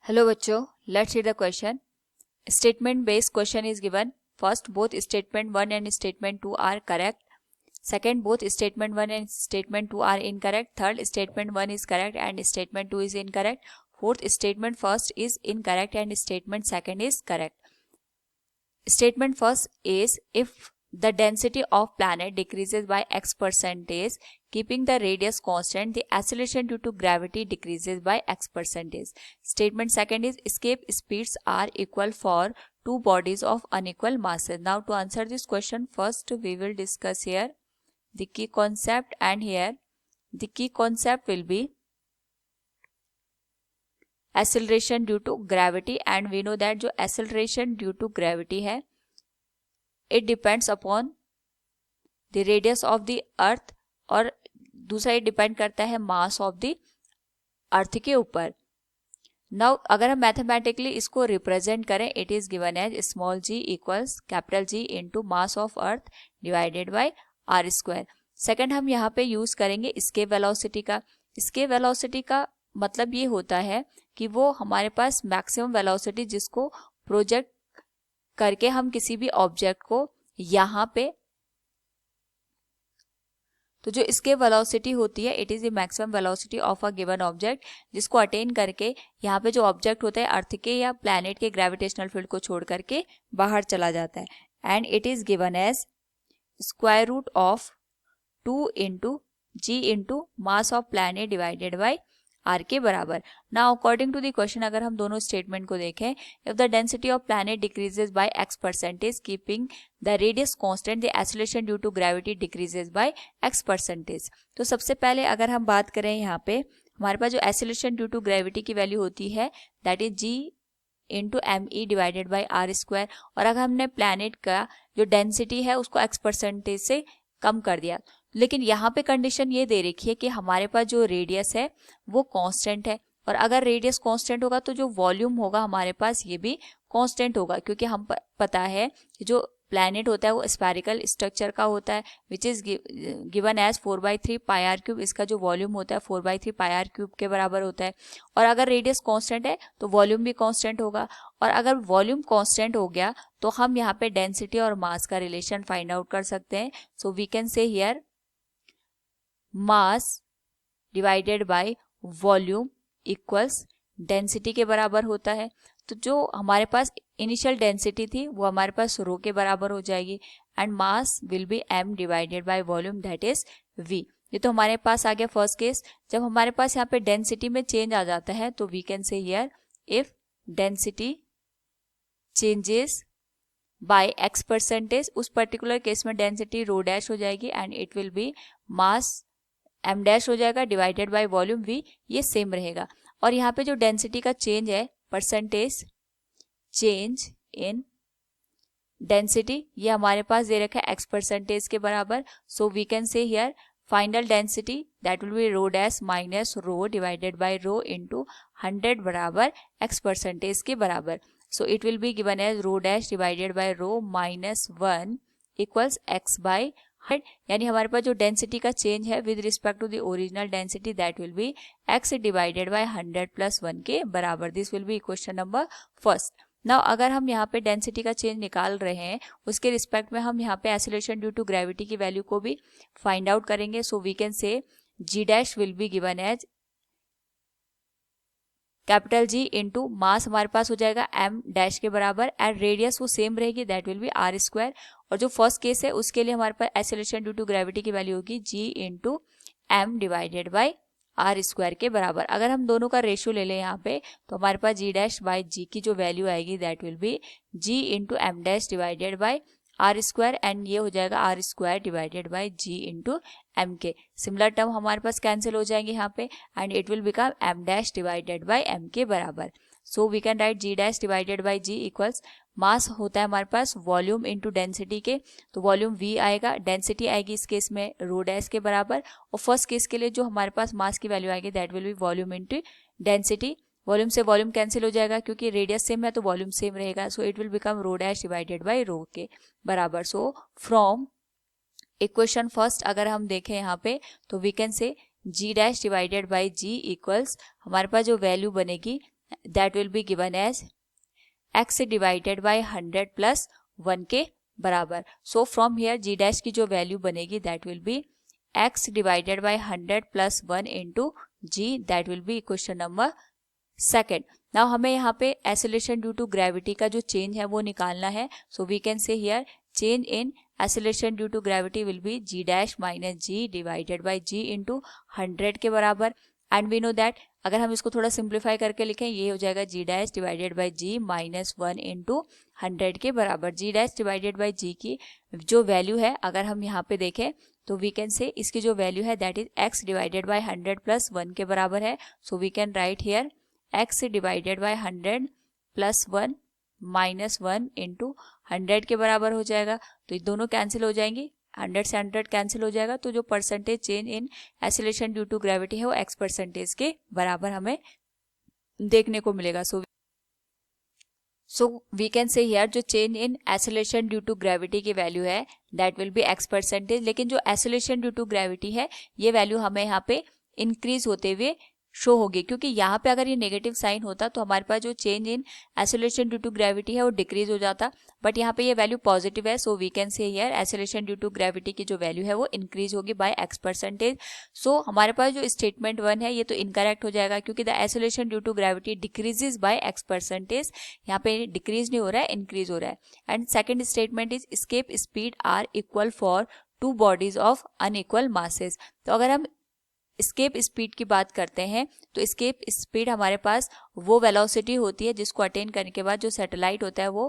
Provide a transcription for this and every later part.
Hello बच्चों, let's read the question. Statement based question is given. First, both statement 1 and statement 2 are correct. Second, both statement 1 and statement 2 are incorrect. Third, statement 1 is correct and statement 2 is incorrect. Fourth, statement first is incorrect and statement second is correct. Statement first is if the density of planet decreases by x percentage, keeping the radius constant, the acceleration due to gravity decreases by x percentage. Statement second is escape speeds are equal for two bodies of unequal masses. Now to answer this question, first we will discuss here the key concept, and here the key concept will be acceleration due to gravity, and we know that जो acceleration due to gravity है it depends upon the radius of the earth, और दूसरा ये depend करता है mass of the earth के ऊपर. Now अगर हम मैथमेटिकली इसको रिप्रेजेंट करें, it is given as small g equals capital g into mass of earth divided by r square. Second हम यहाँ पे यूज करेंगे स्केप वेलोसिटी का. स्केप वेलोसिटी का मतलब ये होता है कि वो हमारे पास मैक्सिमम वेलोसिटी जिसको प्रोजेक्ट करके हम किसी भी ऑब्जेक्ट को यहाँ पे, तो जो इसके वेलोसिटी होती है it is the maximum velocity of a given object, जिसको अटेन करके यहाँ पे जो ऑब्जेक्ट होता है अर्थ के या प्लैनेट के ग्रेविटेशनल फील्ड को छोड़ करके बाहर चला जाता है. And it is given as square root of 2 into g into mass of planet divided by r के बराबर. Now according to the question अगर हम दोनों स्टेटमेंट को देखें, if the density of planet decreases by x percentage keeping the radius constant, the acceleration due to gravity decreases by x percentage. तो सबसे पहले अगर हम बात करें यहाँ पे हमारे पास जो एक्सेलरेशन ड्यू टू ग्रेविटी की वैल्यू होती है that is g into m e divided by are square, और अगर हमने प्लैनेट का जो डेंसिटी है उसको x परसेंटेज से कम कर दिया, लेकिन यहाँ पे कंडीशन ये दे रखी है कि हमारे पास जो रेडियस है वो कांस्टेंट है, और अगर रेडियस कांस्टेंट होगा तो जो वॉल्यूम होगा हमारे पास ये भी कांस्टेंट होगा, क्योंकि हम पता है कि जो प्लैनेट होता है वो स्फेरिकल स्ट्रक्चर का होता है which is given as 4/3 pi r cube. इसका जो वॉल्यूम होता है 4/3 पाई आर क्यूब के बराबर होता है, और अगर रेडियस कांस्टेंट है तो वॉल्यूम भी कांस्टेंट होगा, और अगर वॉल्यूम कांस्टेंट हो गया तो हम यहाँ पे डेंसिटी और मास का रिलेशन फाइंड आउट कर सकते हैं. So we can say here mass divided by volume equals density के बराबर होता है. तो जो हमारे पास इनिशियल डेंसिटी थी वो हमारे पास रो के बराबर हो जाएगी, and mass will be m divided by volume that is v. ये तो हमारे पास आ गया फर्स्ट केस. जब हमारे पास यहाँ पे डेंसिटी में चेंज आ जाता है तो we can say here if density changes by x percentage, उस पर्टिकुलर केस में डेंसिटी रो डैश हो जाएगी and it will be mass m dash हो जाएगा डिवाइडेड बाय वॉल्यूम v, ये सेम रहेगा. और यहाँ पे जो डेंसिटी का चेंज है परसेंटेज चेंज इन डेंसिटी, ये हमारे पास दे रखा है x परसेंटेज के बराबर. So we can say here final density that will be rho dash minus rho divided by rho into 100 बराबर x परसेंटेज के बराबर. So it will be given as rho dash divided by rho minus 1 equals x by 100. यानी हमारे पास जो density का change है with respect to the original density that will be x divided by 100 plus 1 के बराबर. This will be question number first. Now अगर हम यहाँ पे डेंसिटी का चेंज निकाल रहे हैं उसके रिस्पेक्ट में हम यहाँ पे एक्सेलरेशन ड्यू टू ग्रेविटी की वैल्यू को भी फाइंड आउट करेंगे. So we can say g dash will be given as capital G into mass हमारे पास हो जाएगा m डैश के बराबर, एंड रेडियस वो सेम रहेगी that will be r square. और जो फर्स्ट केस है उसके लिए हमारे पास एक्सेलरेशन ड्यू टू ग्रेविटी की वैल्यू होगी g into m divided by are square के बराबर. अगर हम दोनों का रेशियो ले लें यहाँ पे तो हमारे पास g डैश बाई जी की जो वैल्यू आएगी that will be g into M dash divided by are square, and ये हो जाएगा R square divided by g into M के. सिमिलर टर्म हमारे पास कैंसिल हो जाएंगे यहाँ पे and it will become M dash divided by M के बराबर. So we can write g dash divided by g equals mass होता है हमारे पास वॉल्यूम इंटू डेंसिटी के, तो वॉल्यूम v आएगा, डेंसिटी आएगी इस केस में रो डैश के बराबर, और फर्स्ट केस के लिए जो हमारे पास मास की वैल्यू आएगी that will B volume into density. Volume से वॉल्यूम कैंसिल हो जाएगा क्योंकि रेडियस सेम है तो वॉल्यूम सेम रहेगा. सो it will become row dash divided by rho के बराबर. सो फ्रॉम इक्वेशन फर्स्ट अगर हम देखें यहाँ पे तो we can say g dash divided by g equals हमारे पास जो वैल्यू बनेगी that will be given as x divided by 100 plus 1 के बराबर. So from here g dash की जो वैल्यू बनेगी that will be x divided by 100 plus 1 into g. That will be question number second. Now हमें यहाँ पे acceleration due to gravity का जो चेंज है वो निकालना है. So we can say here change in acceleration due to gravity will be g dash minus g divided by g into 100 के बराबर. एंड वी नो दैट अगर हम इसको थोड़ा सिंप्लीफाई करके लिखें ये हो जाएगा g dash divided by g minus 1 into 100 के बराबर. g dash divided by g की जो वैल्यू है अगर हम यहाँ पे देखें तो वी कैन से इसकी जो वैल्यू है that is x divided by 100 plus 1 के बराबर है. So we can write here x divided by 100 plus 1 minus 1 into 100 के बराबर हो जाएगा. तो ये दोनों कैंसिल हो जाएंगी, 100 से 100 कैंसिल हो जाएगा. तो जो percentage change in acceleration due to gravity है वो x परसेंटेज के बराबर हमें देखने को मिलेगा. So we can say here जो change in acceleration due to gravity की वैल्यू है that will be x percentage. लेकिन जो एक्सेलरेशन ड्यू टू ग्रेविटी है ये वैल्यू हमें यहाँ पे इंक्रीज होते हुए शो होगी, क्योंकि यहाँ पे अगर ये नेगेटिव साइन होता तो हमारे पास जो change in acceleration due to gravity है वो डिक्रीज हो जाता. बट यहाँ पे ये वैल्यू पॉजिटिव है. So we can say here acceleration due to gravity की जो वैल्यू है वो इंक्रीज होगी बाय x परसेंटेज. सो हमारे पास जो स्टेटमेंट 1 है ये तो इनकरेक्ट हो जाएगा, क्योंकि the acceleration due to gravity decreases by x percentage. यहाँ पे डिक्रीज नहीं हो रहा है, इंक्रीज हो रहा है. And second statement is escape speed are equal for two bodies of unequal masses. तो अगर हम एस्केप स्पीड की बात करते हैं तो एस्केप स्पीड हमारे पास वो वेलोसिटी होती है जिसको अटेन करने के बाद जो सैटेलाइट होता है वो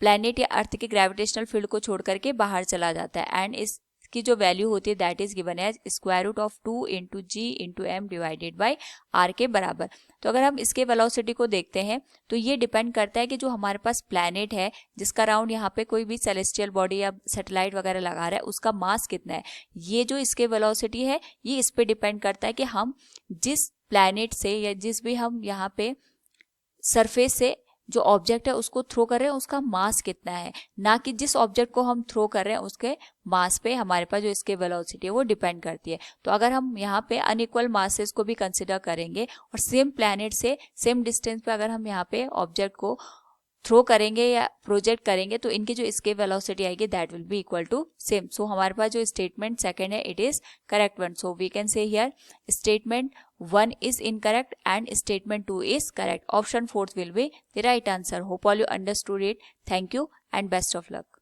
प्लैनेट या अर्थ के ग्रेविटेशनल फील्ड को छोड़ करके बाहर चला जाता है. एंड इसकी जो वैल्यू होती है that is given as square root of 2 into g into m divided by r के बराबर. तो अगर हम इसके वेलोसिटी को देखते हैं तो ये डिपेंड करता है कि जो हमारे पास प्लैनेट है जिसका राउंड यहाँ पे कोई भी सेलेस्टियल बॉडी या सैटेलाइट वगैरह लगा रहा है उसका मास कितना है. ये जो इसके वेलोसिटी है ये इस पे डिपेंड करता है कि हम जिस प्लैनेट से या जिस भी हम यहाँ पे सरफेस से जो ऑब्जेक्ट है उसको थ्रो कर रहे हैं उसका मास कितना है, ना कि जिस ऑब्जेक्ट को हम थ्रो कर रहे हैं उसके मास पे हमारे पास जो इसके वेलोसिटी है वो डिपेंड करती है. तो अगर हम यहाँ पे अनइक्वल मासेस को भी कंसिडर करेंगे और सेम प्लैनेट से सेम डिस्टेंस पे अगर हम यहाँ पे ऑब्जेक्ट को थ्रो करेंगे या प्रोजेक्ट करेंगे तो इनकी जो इसके वेलोसिटी आएगी that will be equal to same. So हमारे पास जो स्टेटमेंट सेकंड है it is correct one. So we can say here statement 1 is incorrect and statement 2 is correct. Option 4 will be the right answer. Hope all you understood it. Thank you and best of luck.